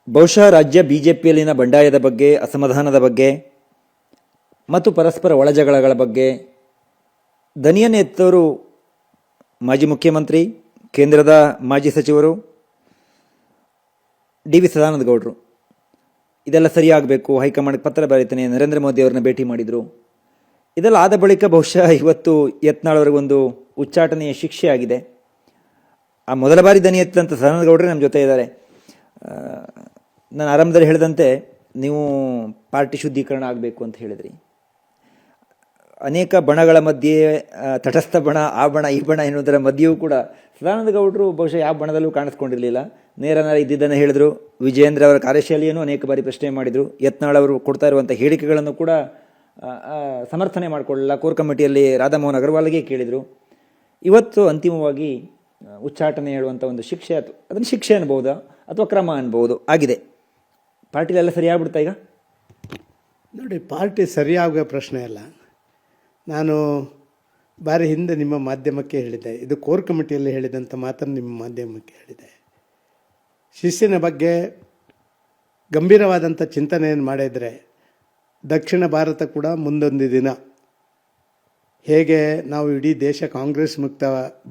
ಬಹುಶಃ ರಾಜ್ಯ ಬಿಜೆಪಿಯಲ್ಲಿನ ಬಂಡಾಯದ ಬಗ್ಗೆ, ಅಸಮಾಧಾನದ ಬಗ್ಗೆ ಮತ್ತು ಪರಸ್ಪರ ಒಳಜಗಳಗಳ ಬಗ್ಗೆ ದನಿಯನ್ನು ಎತ್ತವರು ಮಾಜಿ ಮುಖ್ಯಮಂತ್ರಿ, ಕೇಂದ್ರದ ಮಾಜಿ ಸಚಿವರು ಡಿ.ವಿ. ಸದಾನಂದ ಗೌಡರು. ಇದೆಲ್ಲ ಸರಿಯಾಗಬೇಕು, ಹೈಕಮಾಂಡ್ಗೆ ಪತ್ರ ಬರೀತಾನೆ, ನರೇಂದ್ರ ಮೋದಿ ಅವ್ರನ್ನ ಭೇಟಿ ಮಾಡಿದರು. ಇದೆಲ್ಲ ಆದ ಬಳಿಕ ಬಹುಶಃ ಇವತ್ತು ಯತ್ನಾಳ್ ಅವರಿಗೊಂದು ಉಚ್ಚಾಟನೆಯ ಶಿಕ್ಷೆ ಆಗಿದೆ. ಆ ಮೊದಲ ಬಾರಿ ದನಿ ಎತ್ತಂತ ಸದಾನಂದ ಗೌಡರೇ ನಮ್ಮ ಜೊತೆ ಇದ್ದಾರೆ. ನಾನು ಆರಂಭದಲ್ಲಿ ಹೇಳಿದಂತೆ ನೀವು ಪಾರ್ಟಿ ಶುದ್ಧೀಕರಣ ಆಗಬೇಕು ಅಂತ ಹೇಳಿದ್ರಿ. ಅನೇಕ ಬಣಗಳ ಮಧ್ಯೆ ತಟಸ್ಥ ಬಣ, ಆ ಬಣ, ಈ ಬಣ ಎನ್ನುವುದರ ಮಧ್ಯೆಯೂ ಕೂಡ ಸದಾನಂದ ಗೌಡರು ಬಹುಶಃ ಯಾವ ಬಣದಲ್ಲೂ ಕಾಣಿಸ್ಕೊಂಡಿರಲಿಲ್ಲ. ನೇರ ಇದ್ದಿದ್ದನ್ನು ಹೇಳಿದರು. ವಿಜಯೇಂದ್ರ ಅವರ ಕಾರ್ಯಶೈಲಿಯನ್ನು ಅನೇಕ ಬಾರಿ ಪ್ರಶ್ನೆ ಮಾಡಿದರು. ಯತ್ನಾಳ್ ಅವರು ಕೊಡ್ತಾ ಇರುವಂಥ ಹೇಳಿಕೆಗಳನ್ನು ಕೂಡ ಸಮರ್ಥನೆ ಮಾಡಿಕೊಳ್ಳಲಿಲ್ಲ. ಕೋರ್ ಕಮಿಟಿಯಲ್ಲಿ ರಾಧಾಮೋಹನ್ ಅಗರ್ವಾಲ್ಗೆ ಕೇಳಿದರು. ಇವತ್ತು ಅಂತಿಮವಾಗಿ ಉಚ್ಚಾಟನೆ ಹೇಳುವಂಥ ಒಂದು ಶಿಕ್ಷೆ, ಅದನ್ನು ಶಿಕ್ಷೆ ಅನ್ಬೋದಾ ಅಥವಾ ಕ್ರಮ ಅನ್ಬೋದು ಆಗಿದೆ. ಪಾರ್ಟಿಲೆಲ್ಲ ಸರಿಯಾಗ್ಬಿಡ್ತಾ ಈಗ? ನೋಡಿ, ಪಾರ್ಟಿ ಸರಿಯಾಗುವ ಪ್ರಶ್ನೆ ಅಲ್ಲ. ನಾನು ಬಾರಿ ಹಿಂದೆ ನಿಮ್ಮ ಮಾಧ್ಯಮಕ್ಕೆ ಹೇಳಿದ್ದೆ, ಇದು ಕೋರ್ ಕಮಿಟಿಯಲ್ಲಿ ಹೇಳಿದಂಥ ಮಾತನ್ನು ನಿಮ್ಮ ಮಾಧ್ಯಮಕ್ಕೆ ಹೇಳಿದೆ. ಶಿಸ್ತಿನ ಬಗ್ಗೆ ಗಂಭೀರವಾದಂಥ ಚಿಂತನೆಯನ್ನು ಮಾಡಿದರೆ ದಕ್ಷಿಣ ಭಾರತ ಕೂಡ ಮುಂದೊಂದು ದಿನ ಹೇಗೆ ನಾವು ಇಡೀ ದೇಶ ಕಾಂಗ್ರೆಸ್ ಮುಕ್ತ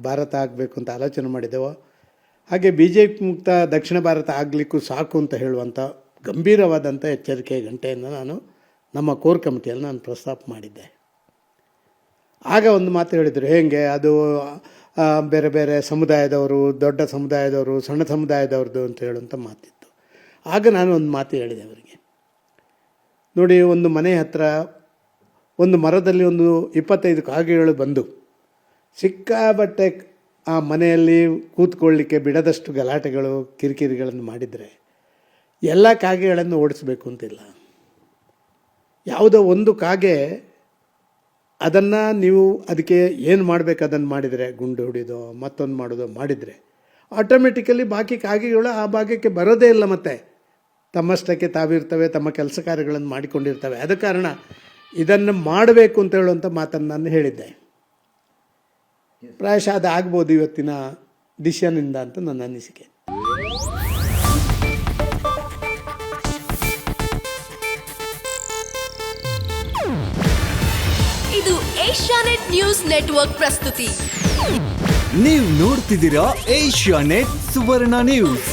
ಭಾರತ ಆಗಬೇಕು ಅಂತ ಆಲೋಚನೆ ಮಾಡಿದೆವೋ, ಹಾಗೆ BJP ಮುಕ್ತ ದಕ್ಷಿಣ ಭಾರತ ಆಗಲಿಕ್ಕೂ ಸಾಕು ಅಂತ ಹೇಳುವಂಥ ಗಂಭೀರವಾದಂಥ ಎಚ್ಚರಿಕೆ ಗಂಟೆಯನ್ನು ನಾನು ನಮ್ಮ ಕೋರ್ ಕಮಿಟಿಯಲ್ಲಿ ನಾನು ಪ್ರಸ್ತಾಪ ಮಾಡಿದ್ದೆ. ಆಗ ಒಂದು ಮಾತು ಹೇಳಿದರು, ಹೇಗೆ ಅದು ಬೇರೆ ಬೇರೆ ಸಮುದಾಯದವರು, ದೊಡ್ಡ ಸಮುದಾಯದವರು, ಸಣ್ಣ ಸಮುದಾಯದವ್ರದ್ದು ಅಂತ ಹೇಳುವಂಥ ಮಾತಿತ್ತು. ಆಗ ನಾನು ಒಂದು ಮಾತು ಹೇಳಿದೆ ಅವರಿಗೆ, ನೋಡಿ, ಒಂದು ಮನೆ ಹತ್ರ ಒಂದು ಮರದಲ್ಲಿ ಒಂದು 25 ಕಾಗೆಗಳು ಬಂದು ಸಿಕ್ಕಾಬಟ್ಟೆ ಆ ಮನೆಯಲ್ಲಿ ಕೂತ್ಕೊಳ್ಳಿಕ್ಕೆ ಬಿಡದಷ್ಟು ಗಲಾಟೆಗಳು, ಕಿರಿಕಿರಿಗಳನ್ನು ಮಾಡಿದರೆ ಎಲ್ಲ ಕಾಗೆಗಳನ್ನು ಓಡಿಸ್ಬೇಕು ಅಂತಿಲ್ಲ. ಯಾವುದೋ ಒಂದು ಕಾಗೆ ಅದನ್ನು ನೀವು ಅದಕ್ಕೆ ಏನು ಮಾಡಬೇಕು ಅದನ್ನು ಮಾಡಿದರೆ, ಗುಂಡು ಹೊಡಿಯೋದು ಮತ್ತೊಂದು ಮಾಡೋದು ಮಾಡಿದರೆ ಆಟೋಮೆಟಿಕಲಿ ಬಾಕಿ ಕಾಗೆಗಳು ಆ ಭಾಗಕ್ಕೆ ಬರೋದೇ ಇಲ್ಲ. ಮತ್ತು ತಮ್ಮಷ್ಟಕ್ಕೆ ತಾವಿರ್ತವೆ, ತಮ್ಮ ಕೆಲಸ ಕಾರ್ಯಗಳನ್ನು ಮಾಡಿಕೊಂಡಿರ್ತವೆ. ಆದ ಕಾರಣ ಇದನ್ನು ಮಾಡಬೇಕು ಅಂತ ಹೇಳುವಂಥ ಮಾತನ್ನು ನಾನು ಹೇಳಿದ್ದೆ. ಪ್ರಾಯಶಃ ಅದು ಆಗ್ಬೋದು ಇವತ್ತಿನ ಡಿಸಿಷನ್ನಿಂದ ಅಂತ ನನ್ನ ಅನಿಸಿಕೆ. ಇದು ಏಷ್ಯಾನೆಟ್ ನ್ಯೂಸ್ ನೆಟ್ವರ್ಕ್ ಪ್ರಸ್ತುತಿ. ನೀವು ನೋಡ್ತಿದ್ದೀರಾ ಏಷ್ಯಾನೆಟ್ ಸುವರ್ಣ ನ್ಯೂಸ್.